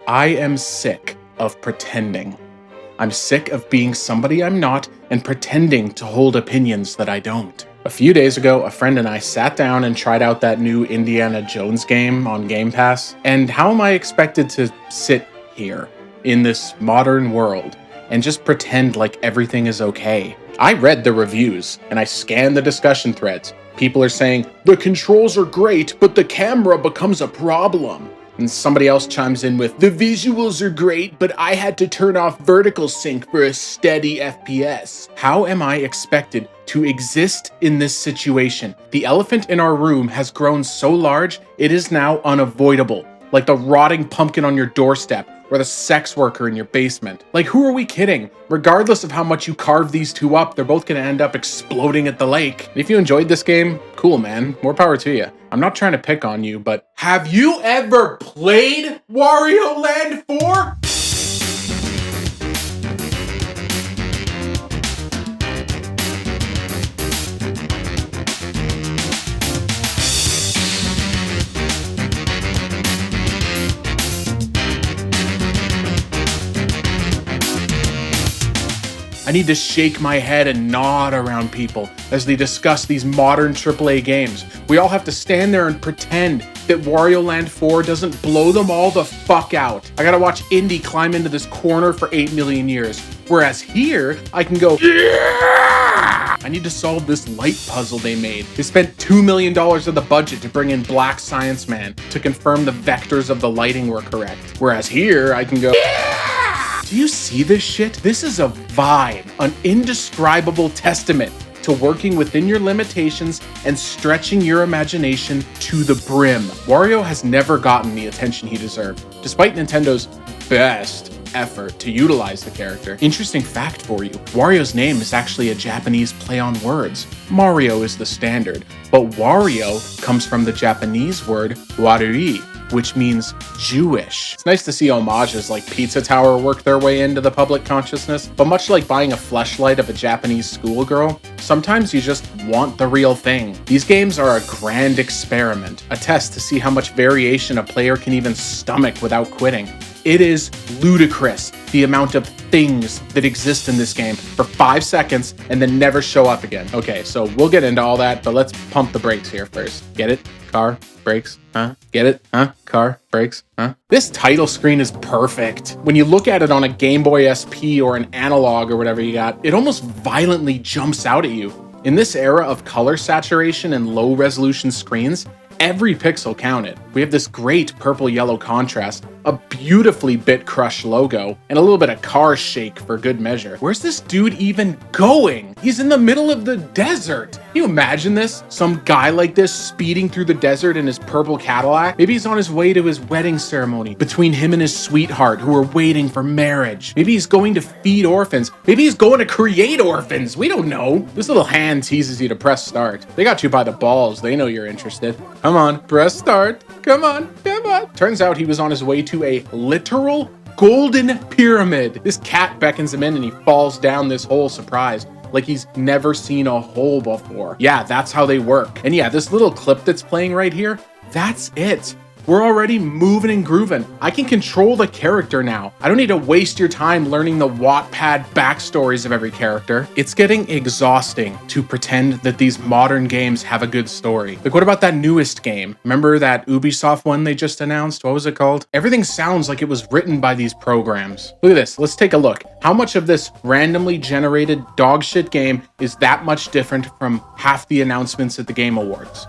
I am sick of pretending. I'm sick of being somebody I'm not and pretending to hold opinions that I don't. A few days ago, a friend and I sat down and tried out that new Indiana Jones game on Game Pass. And how am I expected to sit here in this modern world and just pretend like everything is okay? I read the reviews and I scanned the discussion threads. People are saying, the controls are great, but the camera becomes a problem. And somebody else chimes in with, the visuals are great, but I had to turn off vertical sync for a steady FPS. How am I expected to exist in this situation? The elephant in our room has grown so large, it is now unavoidable. Like the rotting pumpkin on your doorstep, or the sex worker in your basement. Like, who are we kidding? Regardless of how much you carve these two up, they're both gonna end up exploding at the lake. If you enjoyed this game, cool, man. More power to you. I'm not trying to pick on you, but have you ever played Wario Land 4? I need to shake my head and nod around people as they discuss these modern AAA games. We all have to stand there and pretend that Wario Land 4 doesn't blow them all the fuck out. I gotta watch Indy climb into this corner for 8 million years. Whereas here, I can go, yeah! I need to solve this light puzzle they made. They spent $2 million of the budget to bring in Black Science Man to confirm the vectors of the lighting were correct. Whereas here, I can go, yeah! Do you see this shit? This is a vibe, an indescribable testament to working within your limitations and stretching your imagination to the brim. Wario has never gotten the attention he deserved, despite Nintendo's best effort to utilize the character. Interesting fact for you, Wario's name is actually a Japanese play on words. Mario is the standard, but Wario comes from the Japanese word warui, which means Jewish. It's nice to see homages like Pizza Tower work their way into the public consciousness, but much like buying a fleshlight of a Japanese schoolgirl, sometimes you just want the real thing. These games are a grand experiment, a test to see how much variation a player can even stomach without quitting. It is ludicrous the amount of things that exist in this game for 5 seconds and then never show up again. Okay, so we'll get into all that, but let's pump the brakes here first. Get it? Car, brakes, huh? Get it? Huh? Car, brakes, huh? This title screen is perfect. When you look at it on a Game Boy SP or an analog or whatever you got, it almost violently jumps out at you. In this era of color saturation and low resolution screens, every pixel counted. We have this great purple-yellow contrast, a beautifully bit-crushed logo, and a little bit of car shake for good measure. Where's this dude even going? He's in the middle of the desert. Can you imagine this? Some guy like this speeding through the desert in his purple Cadillac? Maybe he's on his way to his wedding ceremony between him and his sweetheart who are waiting for marriage. Maybe he's going to feed orphans. Maybe he's going to create orphans. We don't know. This little hand teases you to press start. They got you by the balls. They know you're interested. Come on, press start. Come on, come on. Turns out he was on his way to a literal golden pyramid. This cat beckons him in and he falls down this hole surprised, like he's never seen a hole before. Yeah, that's how they work. And yeah, this little clip that's playing right here, that's it. We're already moving and grooving. I can control the character now. I don't need to waste your time learning the Wattpad backstories of every character. It's getting exhausting to pretend that these modern games have a good story. Like, what about that newest game? Remember that Ubisoft one they just announced? What was it called? Everything sounds like it was written by these programs. Look at this. Let's take a look. How much of this randomly generated dogshit game is that much different from half the announcements at the Game Awards?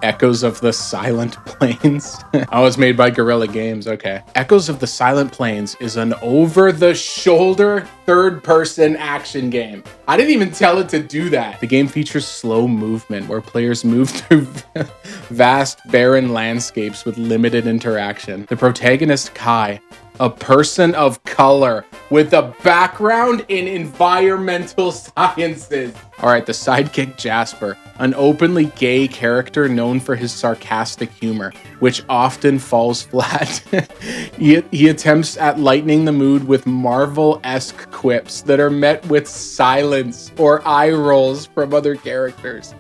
Echoes of the Silent Plains? Oh, it's made by Guerrilla Games. Okay. Echoes of the Silent Plains is an over-the-shoulder third-person action game. I didn't even tell it to do that. The game features slow movement where players move through vast, barren landscapes with limited interaction. The protagonist, Kai, a person of color with a background in environmental sciences. All right, the sidekick Jasper, an openly gay character known for his sarcastic humor, which often falls flat. He attempts at lightening the mood with Marvel-esque quips that are met with silence or eye rolls from other characters.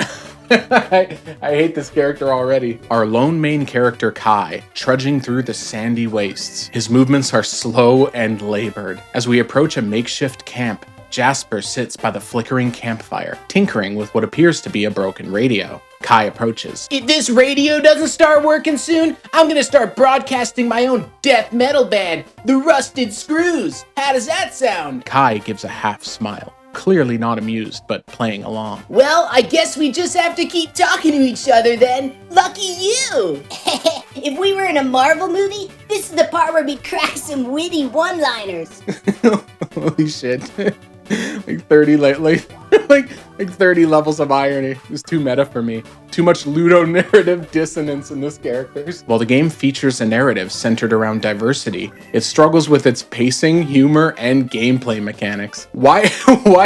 I hate this character already. Our lone main character, Kai, trudging through the sandy wastes. His movements are slow and labored. As we approach a makeshift camp, Jasper sits by the flickering campfire, tinkering with what appears to be a broken radio. Kai approaches. If this radio doesn't start working soon, I'm gonna start broadcasting my own death metal band, The Rusted Screws. How does that sound? Kai gives a half smile, clearly not amused, but playing along. Well, I guess we just have to keep talking to each other then. Lucky you! If we were in a Marvel movie, this is the part where we crack some witty one-liners. Holy shit. like 30 like 30 levels of irony. It was too meta for me. Too much ludonarrative dissonance in this characters. While the game features a narrative centered around diversity, it struggles with its pacing, humor, and gameplay mechanics. Why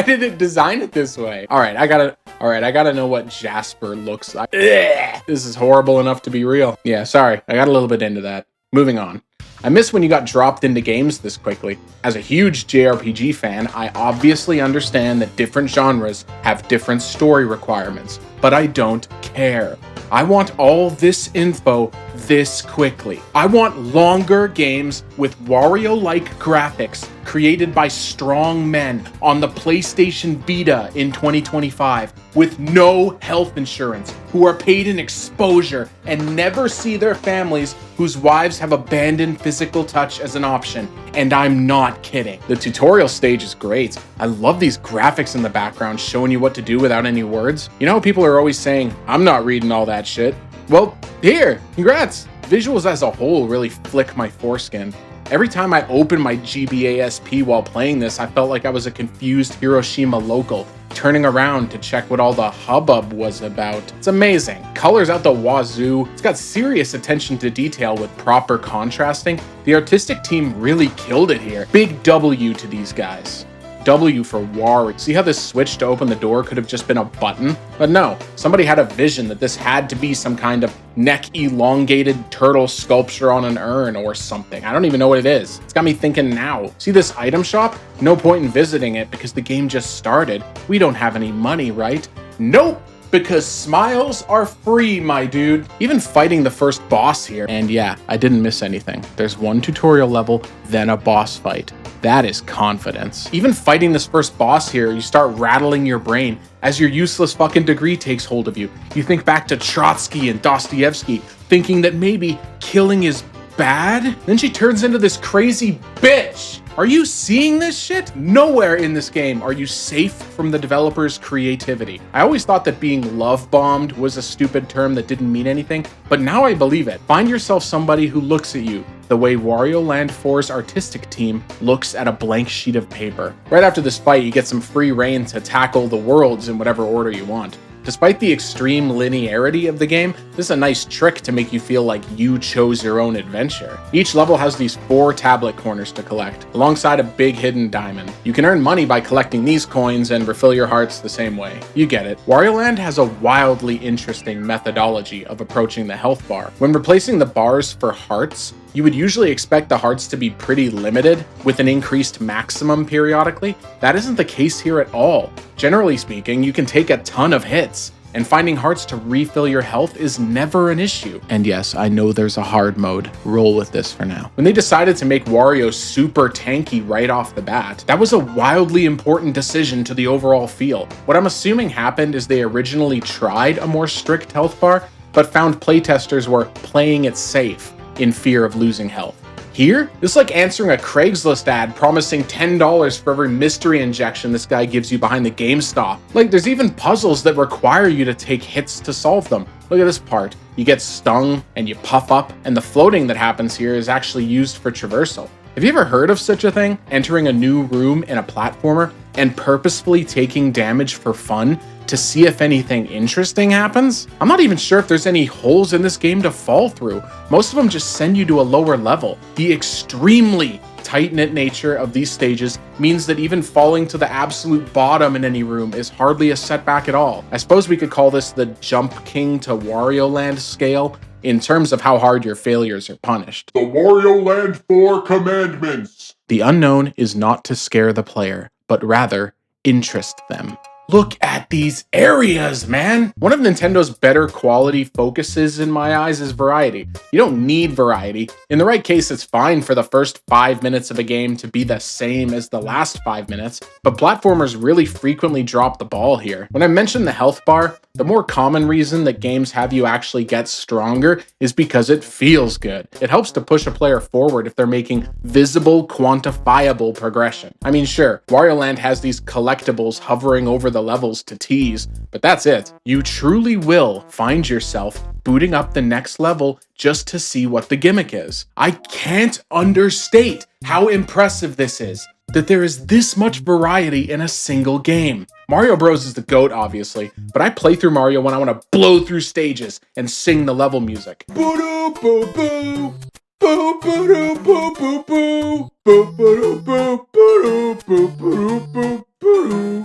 did it design it this way? Alright, I gotta know what Jasper looks like. Ugh, this is horrible enough to be real. Yeah, sorry, I got a little bit into that. Moving on. I miss when you got dropped into games this quickly. As a huge JRPG fan, I obviously understand that different genres have different story requirements, but I don't care. I want all this info this quickly. I want longer games with Wario-like graphics created by strong men on the PlayStation Vita in 2025 with no health insurance, who are paid in exposure and never see their families whose wives have abandoned physical touch as an option. And I'm not kidding. The tutorial stage is great. I love these graphics in the background showing you what to do without any words. You know how people are always saying, I'm not reading all that shit? Well, here, congrats. Visuals as a whole really flick my foreskin. Every time I opened my GBASP while playing this, I felt like I was a confused Hiroshima local, turning around to check what all the hubbub was about. It's amazing. Colors out the wazoo. It's got serious attention to detail with proper contrasting. The artistic team really killed it here. Big W to these guys. W for Wario. See how this switch to open the door could have just been a button? But no, somebody had a vision that this had to be some kind of neck elongated turtle sculpture on an urn or something. I don't even know what it is. It's got me thinking now. See this item shop? No point in visiting it because the game just started. We don't have any money, right? Nope! Because smiles are free, my dude. Even fighting the first boss here. And yeah, I didn't miss anything. There's one tutorial level, then a boss fight. That is confidence. Even fighting this first boss here, you start rattling your brain as your useless fucking degree takes hold of you. You think back to Trotsky and Dostoevsky, thinking that maybe killing is bad? Then she turns into this crazy bitch. Are you seeing this shit? Nowhere in this game are you safe from the developer's creativity. I always thought that being love-bombed was a stupid term that didn't mean anything, but now I believe it. Find yourself somebody who looks at you the way Wario Land 4's artistic team looks at a blank sheet of paper. Right after this fight, you get some free reign to tackle the worlds in whatever order you want. Despite the extreme linearity of the game, this is a nice trick to make you feel like you chose your own adventure. Each level has these 4 tablet corners to collect, alongside a big hidden diamond. You can earn money by collecting these coins and refill your hearts the same way. You get it. Wario Land has a wildly interesting methodology of approaching the health bar. When replacing the bars for hearts, you would usually expect the hearts to be pretty limited, with an increased maximum periodically. That isn't the case here at all. Generally speaking, you can take a ton of hits, and finding hearts to refill your health is never an issue. And yes, I know there's a hard mode. Roll with this for now. When they decided to make Wario super tanky right off the bat, that was a wildly important decision to the overall feel. What I'm assuming happened is they originally tried a more strict health bar, but found playtesters were playing it safe in fear of losing health. Here, this is like answering a Craigslist ad promising $10 for every mystery injection this guy gives you behind the GameStop. Like, there's even puzzles that require you to take hits to solve them. Look at this part. You get stung and you puff up, and the floating that happens here is actually used for traversal. Have you ever heard of such a thing? Entering a new room in a platformer and purposefully taking damage for fun to see if anything interesting happens? I'm not even sure if there's any holes in this game to fall through. Most of them just send you to a lower level. The extremely tight-knit nature of these stages means that even falling to the absolute bottom in any room is hardly a setback at all. I suppose we could call this the Jump King to Wario Land scale, in terms of how hard your failures are punished. The Wario Land 4 Commandments. The unknown is not to scare the player, but rather interest them. Look at these areas, man. One of Nintendo's better quality focuses in my eyes is variety. You don't need variety. In the right case, it's fine for the first 5 minutes of a game to be the same as the last 5 minutes, but platformers really frequently drop the ball here. When I mentioned the health bar, the more common reason that games have you actually get stronger is because it feels good. It helps to push a player forward if they're making visible, quantifiable progression. I mean, sure, Wario Land has these collectibles hovering over the levels to tease, but that's it. You truly will find yourself booting up the next level just to see what the gimmick is. I can't understate how impressive this is, that there is this much variety in a single game. Mario Bros is the GOAT, obviously, but I play through Mario when I want to blow through stages and sing the level music. Boo-doo-boo-boo.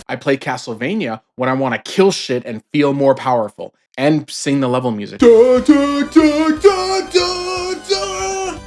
I play Castlevania when I want to kill shit and feel more powerful, and sing the level music. Da, da, da, da, da, da.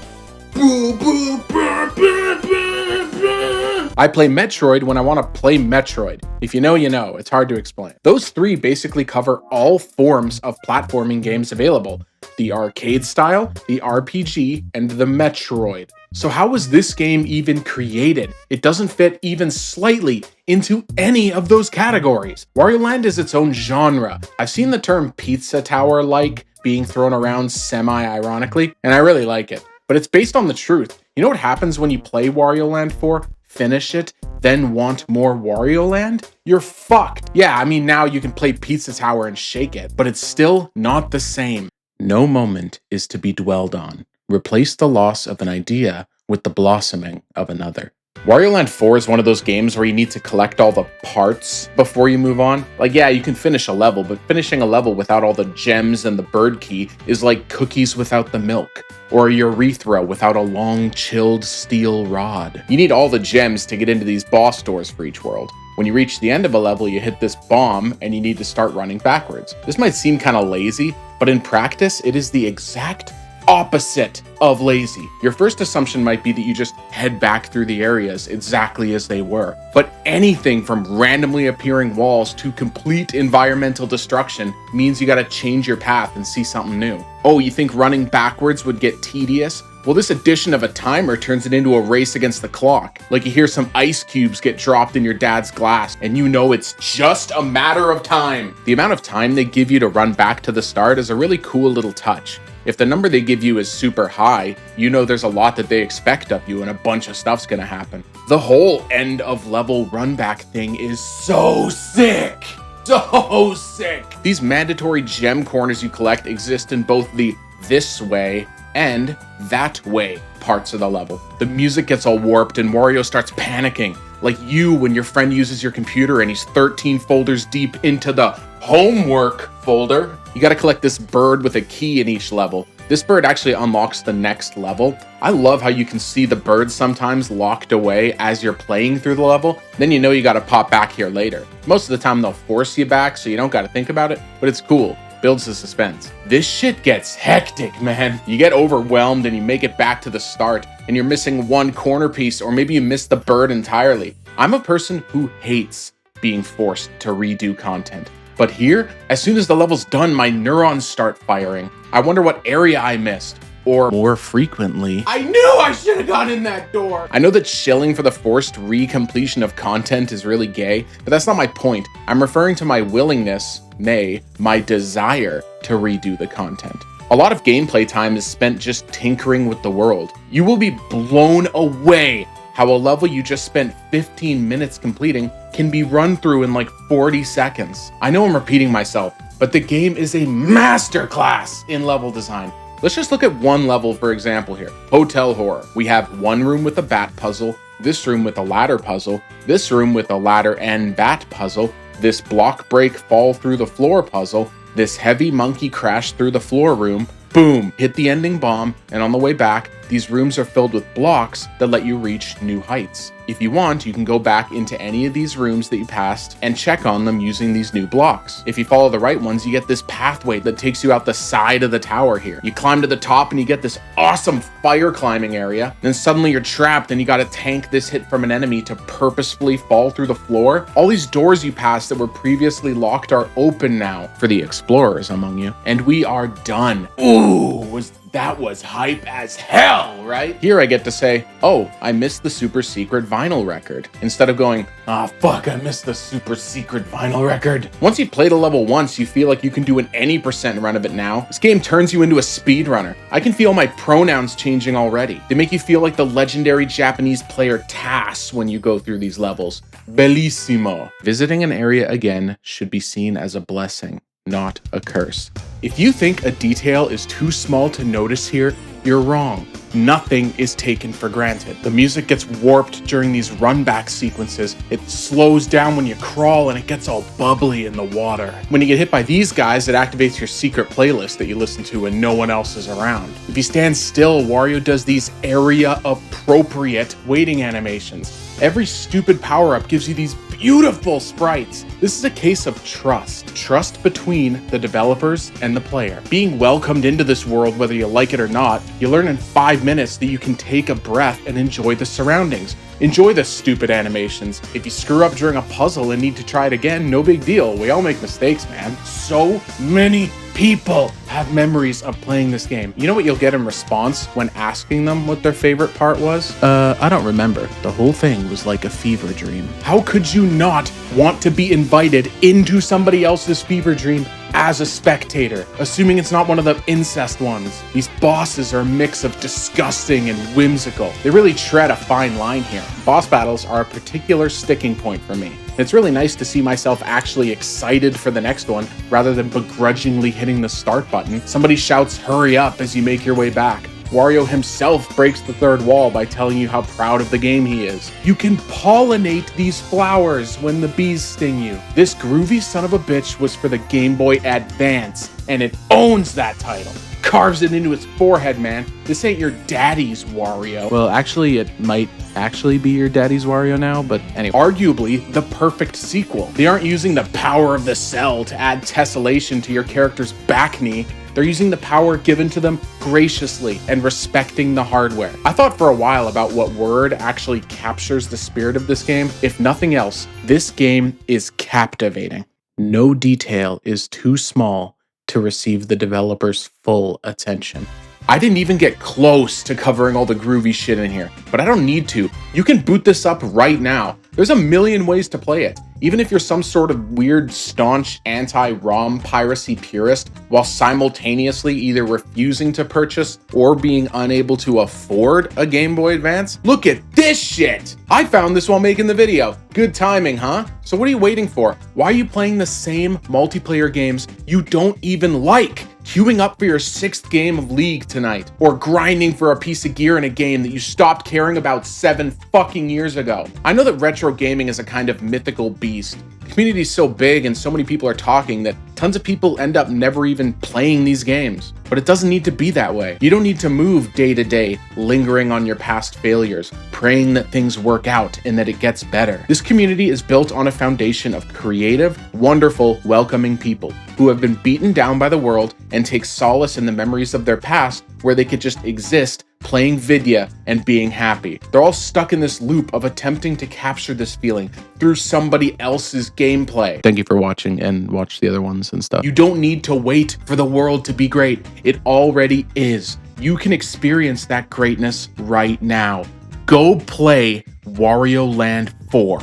Boo, boo, bah, bah, bah, bah. I play Metroid when I want to play Metroid. If you know, you know. It's hard to explain. Those three basically cover all forms of platforming games available. The arcade style, the RPG, and the Metroid. So how was this game even created? It doesn't fit even slightly into any of those categories. Wario Land is its own genre. I've seen the term pizza tower-like being thrown around semi-ironically, and I really like it. But it's based on the truth. You know what happens when you play Wario Land 4, finish it, then want more Wario Land? You're fucked. Yeah, I mean, now you can play Pizza Tower and shake it, but it's still not the same. No moment is to be dwelled on. Replace the loss of an idea with the blossoming of another. Wario Land 4 is one of those games where you need to collect all the parts before you move on. Like, yeah, you can finish a level, but finishing a level without all the gems and the bird key is like cookies without the milk, or a urethra without a long, chilled steel rod. You need all the gems to get into these boss doors for each world. When you reach the end of a level, you hit this bomb and you need to start running backwards. This might seem kind of lazy, but in practice, it is the exact opposite of lazy. Your first assumption might be that you just head back through the areas exactly as they were. But anything from randomly appearing walls to complete environmental destruction means you gotta change your path and see something new. Oh, you think running backwards would get tedious? Well, this addition of a timer turns it into a race against the clock. Like you hear some ice cubes get dropped in your dad's glass, and you know it's just a matter of time. The amount of time they give you to run back to the start is a really cool little touch. If the number they give you is super high, you know there's a lot that they expect of you and a bunch of stuff's gonna happen. The whole end of level run back thing is so sick. So sick. These mandatory gem corners you collect exist in both the this way and that way parts of the level. The music gets all warped and Wario starts panicking, like you when your friend uses your computer and he's 13 folders deep into the homework folder. You gotta collect this bird with a key in each level. This bird actually unlocks the next level. I love how you can see the bird sometimes locked away as you're playing through the level. Then you know you gotta pop back here later. Most of the time they'll force you back so you don't gotta think about it, but it's cool. Builds the suspense. This shit gets hectic, man. You get overwhelmed and you make it back to the start and you're missing one corner piece, or maybe you miss the bird entirely. I'm a person who hates being forced to redo content. But here, as soon as the level's done, my neurons start firing. I wonder what area I missed. Or more frequently, I knew I should have gone in that door. I know that shilling for the forced recompletion of content is really gay, but that's not my point. I'm referring to my willingness, nay, my desire to redo the content. A lot of gameplay time is spent just tinkering with the world. You will be blown away how a level you just spent 15 minutes completing can be run through in like 40 seconds. I know I'm repeating myself, but the game is a masterclass in level design. Let's just look at one level, for example here. Hotel Horror. We have one room with a bat puzzle, this room with a ladder puzzle, this room with a ladder and bat puzzle, this block break fall through the floor puzzle, this heavy monkey crash through the floor room, boom, hit the ending bomb, and on the way back, these rooms are filled with blocks that let you reach new heights. If you want, you can go back into any of these rooms that you passed and check on them using these new blocks. If you follow the right ones, you get this pathway that takes you out the side of the tower here. You climb to the top and you get this awesome fire climbing area. Then suddenly you're trapped and you gotta tank this hit from an enemy to purposefully fall through the floor. All these doors you passed that were previously locked are open now for the explorers among you. And we are done. Ooh, that was hype as hell, right? Here I get to say, oh, I missed the super secret vinyl record. Instead of going, ah, fuck, I missed the super secret vinyl record. Once you've played a level once, you feel like you can do an any % run of it now. This game turns you into a speedrunner. I can feel my pronouns changing already. They make you feel like the legendary Japanese player Tass when you go through these levels. Bellissimo. Visiting an area again should be seen as a blessing, not a curse. If you think a detail is too small to notice here, you're wrong. Nothing is taken for granted. The music gets warped during these runback sequences. It slows down when you crawl and it gets all bubbly in the water. When you get hit by these guys, it activates your secret playlist that you listen to when no one else is around. If you stand still, Wario does these area-appropriate waiting animations. Every stupid power-up gives you these beautiful sprites. This is a case of trust. Trust between the developers and the player. Being welcomed into this world, whether you like it or not, you learn in 5 minutes that you can take a breath and enjoy the surroundings. Enjoy the stupid animations. If you screw up during a puzzle and need to try it again, no big deal. We all make mistakes, man. So many people have memories of playing this game. You know what you'll get in response when asking them what their favorite part was? I don't remember. The whole thing was like a fever dream. How could you not want to be invited into somebody else's fever dream as a spectator, assuming it's not one of the incest ones? These bosses are a mix of disgusting and whimsical. They really tread a fine line here. Boss battles are a particular sticking point for me. It's really nice to see myself actually excited for the next one rather than begrudgingly hitting the start button. Somebody shouts, "Hurry up," as you make your way back. Wario himself breaks the third wall by telling you how proud of the game he is. You can pollinate these flowers when the bees sting you. This groovy son of a bitch was for the Game Boy Advance, and it owns that title. Carves it into its forehead, man. This ain't your daddy's Wario. Well, actually, it might actually be your daddy's Wario now, but anyway. Arguably, the perfect sequel. They aren't using the power of the cell to add tessellation to your character's back knee. They're using the power given to them graciously and respecting the hardware. I thought for a while about what word actually captures the spirit of this game. If nothing else, this game is captivating. No detail is too small to receive the developer's full attention. I didn't even get close to covering all the groovy shit in here, but I don't need to. You can boot this up right now. There's a million ways to play it. Even if you're some sort of weird, staunch anti-ROM piracy purist, while simultaneously either refusing to purchase or being unable to afford a Game Boy Advance, look at this shit! I found this while making the video. Good timing, huh? So what are you waiting for? Why are you playing the same multiplayer games you don't even like? Queuing up for your 6th game of League tonight, or grinding for a piece of gear in a game that you stopped caring about 7 fucking years ago. I know that retro gaming is a kind of mythical beast. The community is so big and so many people are talking that tons of people end up never even playing these games. But it doesn't need to be that way. You don't need to move day to day, lingering on your past failures, praying that things work out and that it gets better. This community is built on a foundation of creative, wonderful, welcoming people who have been beaten down by the world and take solace in the memories of their past where they could just exist playing Vidya and being happy. They're all stuck in this loop of attempting to capture this feeling through somebody else's gameplay. Thank you for watching, and watch the other ones and stuff. You don't need to wait for the world to be great. It already is. You can experience that greatness right now. Go play Wario Land 4.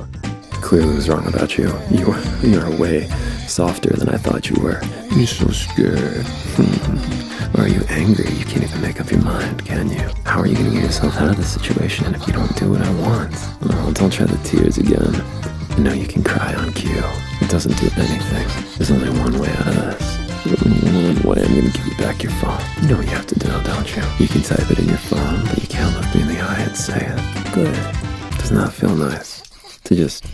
Clearly was wrong about you. You're way softer than I thought you were. You're so scared. Or are you angry? You can't even make up your mind, can you? How are you going to get yourself out of this situation if you don't do what I want? Oh, don't try the tears again. You know you can cry on cue. It doesn't do anything. There's only one way out of this. One way. I'm going to give you back your phone. You know what you have to do, don't you? You can type it in your phone, but you can't look me in the eye and say it. Good. Does not feel nice to just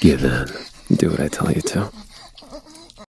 give in and do what I tell you to.